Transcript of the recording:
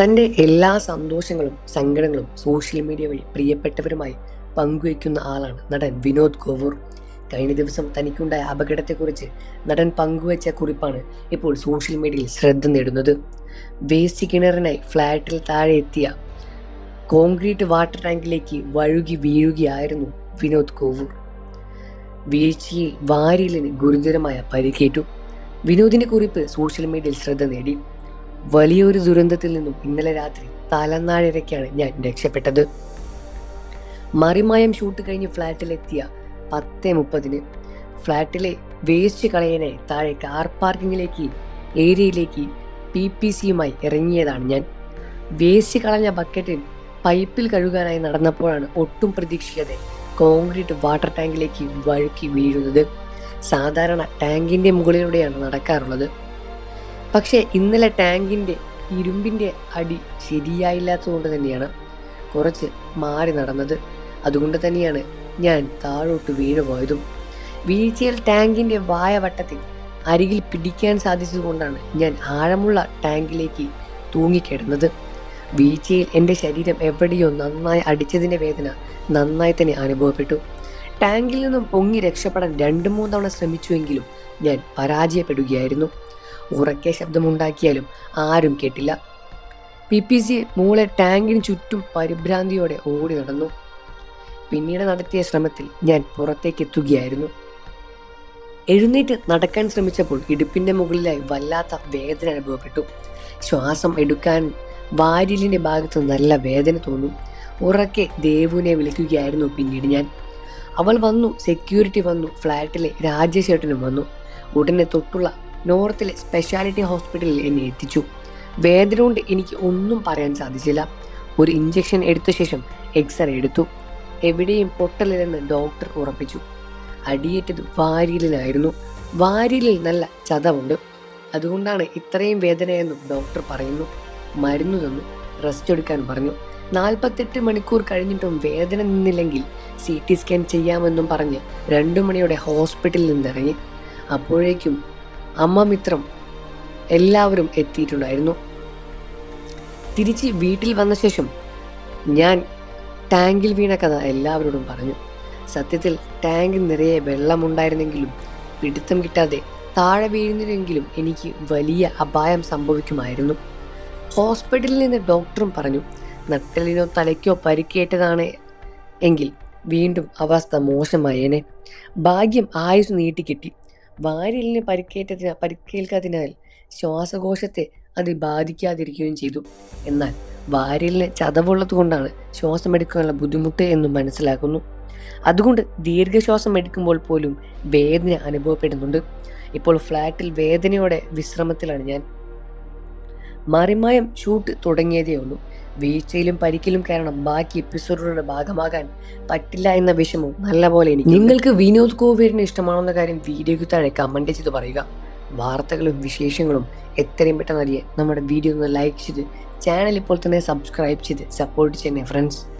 തൻ്റെ എല്ലാ സന്തോഷങ്ങളും സങ്കടങ്ങളും സോഷ്യൽ മീഡിയ വഴി പ്രിയപ്പെട്ടവരുമായി പങ്കുവയ്ക്കുന്ന ആളാണ് നടൻ വിനോദ് കോവൂർ. കഴിഞ്ഞ ദിവസം തനിക്കുണ്ടായ അപകടത്തെക്കുറിച്ച് നടൻ പങ്കുവച്ച കുറിപ്പാണ് ഇപ്പോൾ സോഷ്യൽ മീഡിയയിൽ ശ്രദ്ധ നേടുന്നത്. വേസ്റ്റ് കിണറിനായി ഫ്ലാറ്റിൽ താഴെ എത്തിയ കോൺക്രീറ്റ് വാട്ടർ ടാങ്കിലേക്ക് വഴുകി വീഴുകയായിരുന്നു വിനോദ് കോവൂർ. വീഴ്ചയിൽ വാരിയലിന് ഗുരുതരമായ പരിക്കേറ്റു. വിനോദിന്റെ കുറിപ്പ് സോഷ്യൽ മീഡിയയിൽ ശ്രദ്ധ നേടി. വലിയൊരു ദുരന്തത്തിൽ നിന്നും ഇന്നലെ രാത്രി തലനാഴിരയ്ക്കാണ് ഞാൻ രക്ഷപ്പെട്ടത്. മറിമായം ഷൂട്ട് കഴിഞ്ഞ് ഫ്ലാറ്റിലെത്തിയ 10:30 ഫ്ലാറ്റിലെ വേസ്റ്റ് കളയാനായി താഴെ കാർ പാർക്കിങ്ങിലേക്ക് ഏരിയയിലേക്ക് PPCയുമായി ഇറങ്ങിയതാണ് ഞാൻ. വേസ്റ്റ് കളഞ്ഞ ബക്കറ്റിൽ പൈപ്പിൽ കഴുകാനായി നടന്നപ്പോഴാണ് ഒട്ടും പ്രതീക്ഷിക്കാതെ കോൺക്രീറ്റ് വാട്ടർ ടാങ്കിലേക്ക് വഴുക്കി വീഴുന്നത്. സാധാരണ ടാങ്കിൻ്റെ മുകളിലൂടെയാണ് നടക്കാറുള്ളത്. പക്ഷേ ഇന്നലെ ടാങ്കിൻ്റെ ഇരുമ്പിൻ്റെ അടി ശരിയായില്ലാത്തതുകൊണ്ട് തന്നെയാണ് കുറച്ച് മാറി നടന്നത്. അതുകൊണ്ട് തന്നെയാണ് ഞാൻ താഴോട്ട് വീണുപോയതും. വീഴ്ചയിൽ ടാങ്കിൻ്റെ വായവട്ടത്തിൽ അരികിൽ പിടിക്കാൻ സാധിച്ചതുകൊണ്ടാണ് ഞാൻ ആഴമുള്ള ടാങ്കിലേക്ക് തൂങ്ങിക്കിടന്നത്. വീഴ്ചയിൽ എൻ്റെ ശരീരം എവിടെയോ നന്നായി അടിച്ചതിൻ്റെ വേദന നന്നായി തന്നെ അനുഭവപ്പെട്ടു. ടാങ്കിൽ നിന്നും പൊങ്ങി രക്ഷപ്പെടാൻ 2-3 തവണ ശ്രമിച്ചുവെങ്കിലും ഞാൻ പരാജയപ്പെടുകയായിരുന്നു. ഉറക്കെ ശബ്ദമുണ്ടാക്കിയാലും ആരും കേട്ടില്ല. PPC മൂളെ ടാങ്കിന് ചുറ്റും പരിഭ്രാന്തിയോടെ ഓടി നടന്നു. പിന്നീട് നടത്തിയ ശ്രമത്തിൽ ഞാൻ പുറത്തേക്ക് എത്തുകയായിരുന്നു. എഴുന്നേറ്റ് നടക്കാൻ ശ്രമിച്ചപ്പോൾ ഇടുപ്പിൻ്റെ മുകളിലായി വല്ലാത്ത വേദന അനുഭവപ്പെട്ടു. ശ്വാസം എടുക്കാൻ വാരിലിൻ്റെ ഭാഗത്ത് നല്ല വേദന തോന്നും. ഉറക്കെ ദേവുവിനെ വിളിക്കുകയായിരുന്നു പിന്നീട് ഞാൻ. അവൾ വന്നു, സെക്യൂരിറ്റി വന്നു, ഫ്ലാറ്റിലെ രാജേഷേട്ടനും വന്നു. ഉടനെ തൊട്ടുള്ള നോർത്തിലെ സ്പെഷ്യാലിറ്റി ഹോസ്പിറ്റലിൽ എന്നെ എത്തിച്ചു. വേദന കൊണ്ട് എനിക്ക് ഒന്നും പറയാൻ സാധിച്ചില്ല. ഒരു ഇഞ്ചക്ഷൻ എടുത്ത ശേഷം എക്സ്റേ എടുത്തു. എവിടെയും പൊട്ടലില്ലെന്ന് ഡോക്ടർ ഉറപ്പിച്ചു. അടിയേറ്റത് വാരിയലിനായിരുന്നു. വാരിയലിൽ നല്ല ചതവുണ്ട്. അതുകൊണ്ടാണ് ഇത്രയും വേദനയെന്നും ഡോക്ടർ പറയുന്നു. മരുന്ന് തന്നു, റെസ്റ്റ് എടുക്കാൻ പറഞ്ഞു. 48 മണിക്കൂർ കഴിഞ്ഞിട്ടും വേദന നിന്നില്ലെങ്കിൽ CT സ്കാൻ ചെയ്യാമെന്നും പറഞ്ഞ് 2 മണിയോടെ ഹോസ്പിറ്റലിൽ നിന്നിറങ്ങി. അപ്പോഴേക്കും അമ്മ മിത്രം എല്ലാവരും എത്തിയിട്ടുണ്ടായിരുന്നു. തിരിച്ച് വീട്ടിൽ വന്ന ശേഷം ഞാൻ ടാങ്കിൽ വീണ കഥ എല്ലാവരോടും പറഞ്ഞു. സത്യത്തിൽ ടാങ്കിൽ നിറയെ വെള്ളമുണ്ടായിരുന്നെങ്കിലും പിടുത്തം കിട്ടാതെ താഴെ വീഴുന്നില്ലെങ്കിലും എനിക്ക് വലിയ അപായം സംഭവിക്കുമായിരുന്നു. ഹോസ്പിറ്റലിൽ നിന്ന് ഡോക്ടറും പറഞ്ഞു, നട്ടലിനോ തലയ്ക്കോ പരിക്കേറ്റതാണ് എങ്കിൽ വീണ്ടും അവസ്ഥ മോശമായേനെ. ഭാഗ്യം ആയുസ് നീട്ടിക്കിട്ടി. വാരിയലിന് പരിക്കേൽക്കാതിനാൽ ശ്വാസകോശത്തെ അത് ബാധിക്കാതിരിക്കുകയും ചെയ്തു. എന്നാൽ വാരിയലിന് ചതവുള്ളത് കൊണ്ടാണ് ശ്വാസമെടുക്കാനുള്ള ബുദ്ധിമുട്ട് എന്നും മനസ്സിലാക്കുന്നു. അതുകൊണ്ട് ദീർഘശ്വാസം എടുക്കുമ്പോൾ പോലും വേദന അനുഭവപ്പെടുന്നുണ്ട്. ഇപ്പോൾ ഫ്ലാറ്റിൽ വേദനയോടെ വിശ്രമത്തിലാണ് ഞാൻ. മറിമായം ഷൂട്ട് തുടങ്ങിയതേ ഉള്ളൂ. വീഴ്ചയിലും പരിക്കലും കാരണം ബാക്കി എപ്പിസോഡുകളുടെ ഭാഗമാകാൻ പറ്റില്ല എന്ന വിഷമവും നല്ലപോലെ എനിക്ക്. നിങ്ങൾക്ക് വിനോദ് കോവൂരിനെ ഇഷ്ടമാണെന്ന കാര്യം വീഡിയോയ്ക്ക് താഴെ കമൻറ്റ് ചെയ്ത് പറയുക. വാർത്തകളും വിശേഷങ്ങളും എത്രയും പെട്ടെന്ന് അറിയാൻ നമ്മുടെ വീഡിയോ ഒന്ന് ലൈക്ക് ചെയ്ത് ചാനൽ ഇപ്പോൾ തന്നെ സബ്സ്ക്രൈബ് ചെയ്ത് സപ്പോർട്ട് ചെയ്യണേ ഫ്രണ്ട്സ്.